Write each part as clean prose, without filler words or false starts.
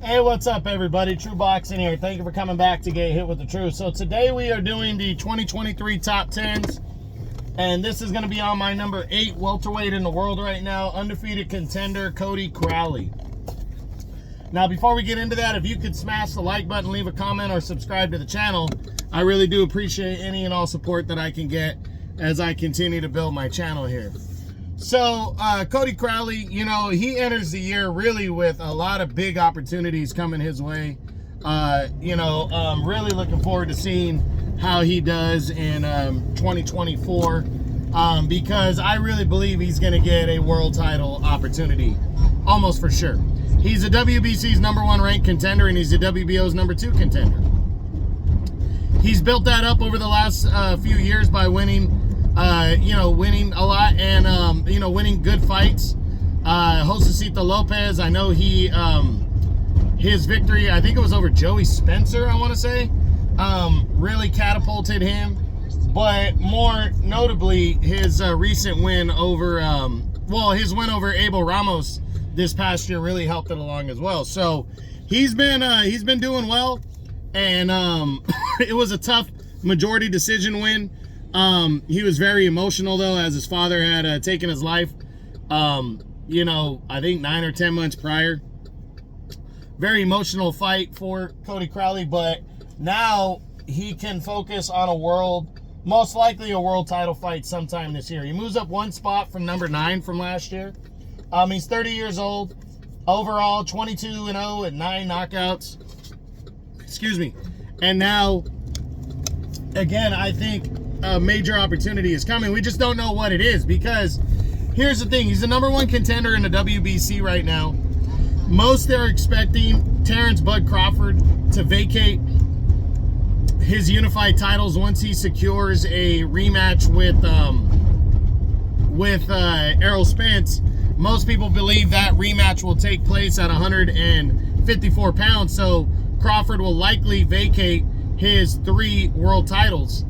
Hey, what's up, everybody? True Boxing here. Thank you for coming back to Get Hit with the Truth. So today we are doing the 2023 top 10s, and this is going to be on my number 8 welterweight in the world right now, undefeated contender Cody Crowley. Now, before we get into that, if you could smash the like button, leave a comment, or subscribe to the channel, I really do appreciate any and all support that I can get as I continue to build my channel here. So, Cody Crowley, you know, he enters the year really with a lot of big opportunities coming his way. Really looking forward to seeing how he does in 2024 because I really believe he's going to get a world title opportunity, almost for sure. He's the WBC's #1 ranked contender, and he's the WBO's #2 contender. He's built that up over the last few years by winning winning a lot and, winning good fights. Josecito Lopez, I know his victory, I think it was over Joey Spencer, I want to say, really catapulted him. But more notably, his recent win over, his win over Abel Ramos this past year really helped it along as well. So he's been doing well, and it was a tough majority decision win. He was very emotional, though, as his father had taken his life, I think 9 or 10 months prior. Very emotional fight for Cody Crowley, but now he can focus on most likely a world title fight sometime this year. He moves up one spot from number 9 from last year. He's 30 years old. Overall, 22-0 and 9 knockouts. Excuse me. And now, again, I think a major opportunity is coming. We just don't know what it is, because here's the thing. He's the #1 contender in the WBC right now. Most are expecting Terrence "Bud" Crawford to vacate his unified titles once he secures a rematch with Errol Spence. Most people believe that rematch will take place at 154 pounds, so Crawford will likely vacate his 3 world titles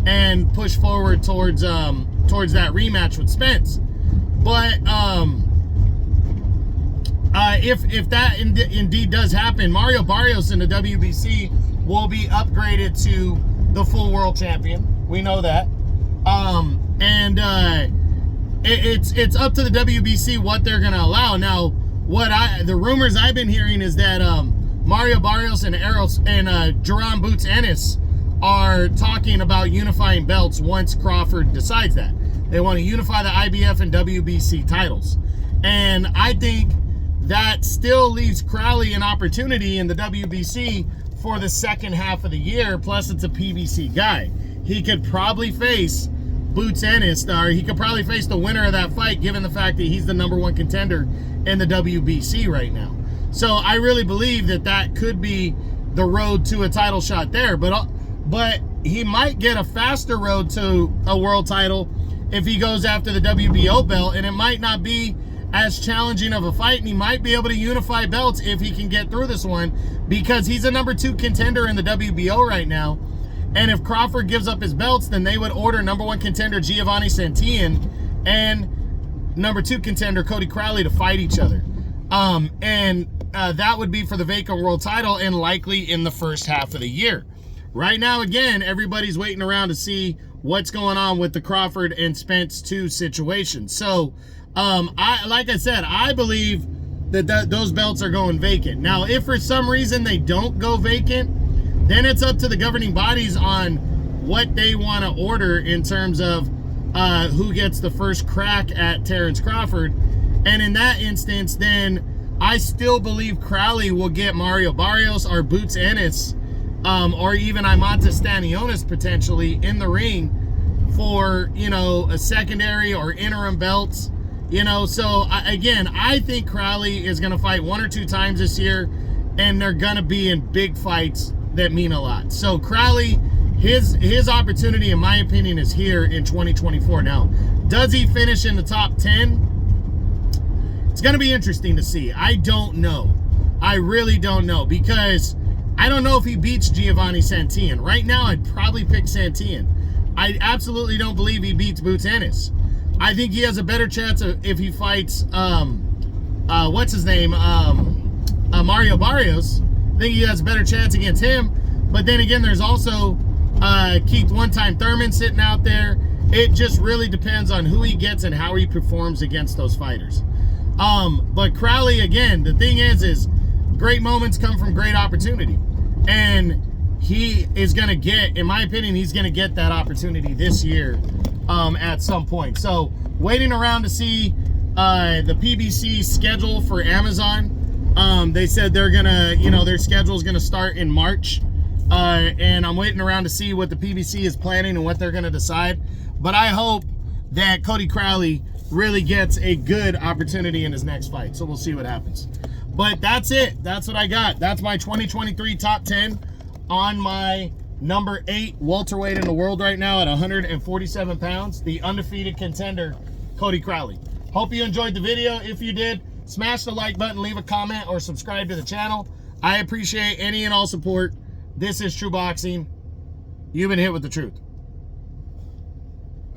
and push forward towards that rematch with Spence. But if that indeed does happen, Mario Barrios in the WBC will be upgraded to the full world champion. We know that. It's up to the WBC what they're going to allow. Now, the rumors I've been hearing is that Mario Barrios and Jerome Boots Ennis are talking about unifying belts once Crawford decides that. They want to unify the IBF and WBC titles. And I think that still leaves Crowley an opportunity in the WBC for the second half of the year, plus it's a PBC guy. He could probably face Boots Ennis, or he could probably face the winner of that fight, given the fact that he's the #1 contender in the WBC right now. So I really believe that could be the road to a title shot there. But he might get a faster road to a world title if he goes after the WBO belt, and it might not be as challenging of a fight, and he might be able to unify belts if he can get through this one, because he's a #2 contender in the WBO right now. And if Crawford gives up his belts, then they would order #1 contender Giovanni Santillan and #2 contender Cody Crowley to fight each other. That would be for the vacant world title, and likely in the first half of the year. Right now, again, everybody's waiting around to see what's going on with the Crawford and Spence 2 situation. So, like I said, I believe that those belts are going vacant. Now, if for some reason they don't go vacant, then it's up to the governing bodies on what they want to order in terms of who gets the first crack at Terrence Crawford. And in that instance, then I still believe Crowley will get Mario Barrios or Boots Ennis, or even Imantas Stanionis potentially in the ring for, a secondary or interim belts. So again, I think Crowley is going to fight 1 or 2 times this year, and they're going to be in big fights that mean a lot. So Crowley, his opportunity, in my opinion, is here in 2024. Now, does he finish in the top 10? It's going to be interesting to see. I don't know. I really don't know, because I don't know if he beats Giovanni Santillan. Right now, I'd probably pick Santillan. I absolutely don't believe he beats Boots Ennis. I think he has a better chance if he fights, what's his name? Mario Barrios. I think he has a better chance against him. But then again, there's also Keith one-time Thurman sitting out there. It just really depends on who he gets and how he performs against those fighters. But Crowley, again, the thing is great moments come from great opportunity. And he is going to get, in my opinion, he's going to get that opportunity this year at some point. So waiting around to see the PBC schedule for Amazon. They said they're going to, their schedule is going to start in March. And I'm waiting around to see what the PBC is planning and what they're going to decide. But I hope that Cody Crowley really gets a good opportunity in his next fight. So we'll see what happens. But that's it. That's what I got. That's my 2023 top 10 on my number 8 welterweight in the world right now at 147 pounds. The undefeated contender, Cody Crowley. Hope you enjoyed the video. If you did, smash the like button, leave a comment, or subscribe to the channel. I appreciate any and all support. This is True Boxing. You've been hit with the truth.